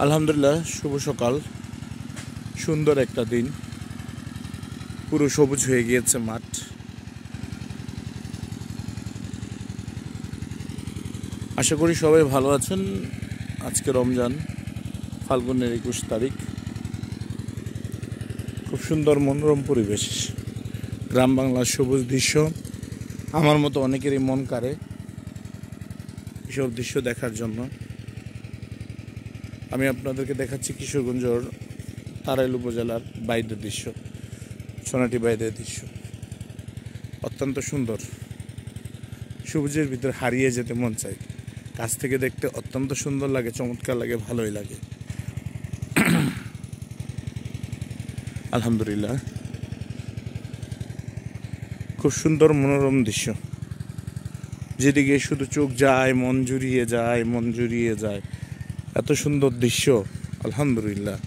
আলহামদুলিল্লাহ, শুভ সকাল। সুন্দর একটা দিন, পুরো সবুজ হয়ে গিয়েছে মাঠ। আশা করি সবাই ভালো আছেন। আজকে রমজান, ফাল্গুনের 21 তারিখ। খুব সুন্দর মনোরম পরিবেশ, গ্রাম বাংলার সবুজ দৃশ্য। আমার মতো অনেকেরই মন কাড়ে এসব দৃশ্য দেখার জন্য। আমি আপনাদেরকে দেখাচ্ছি কিশোরগঞ্জের তারাইল উপজেলার বাইদের দৃশ্য, সোনাটি বাইদের দৃশ্য। অত্যন্ত সুন্দর, সবুজের ভিতরে হারিয়ে যেতে মন চায়। কাছ থেকে দেখতে অত্যন্ত সুন্দর লাগে, চমৎকার লাগে, ভালোই লাগে। আলহামদুলিল্লাহ, খুব সুন্দর মনোরম দৃশ্য। যেদিকে শুধু চোখ যায়, মন জুড়িয়ে যায়, মন জুড়িয়ে যায়। এত সুন্দর দৃশ্য, আলহামদুলিল্লাহ।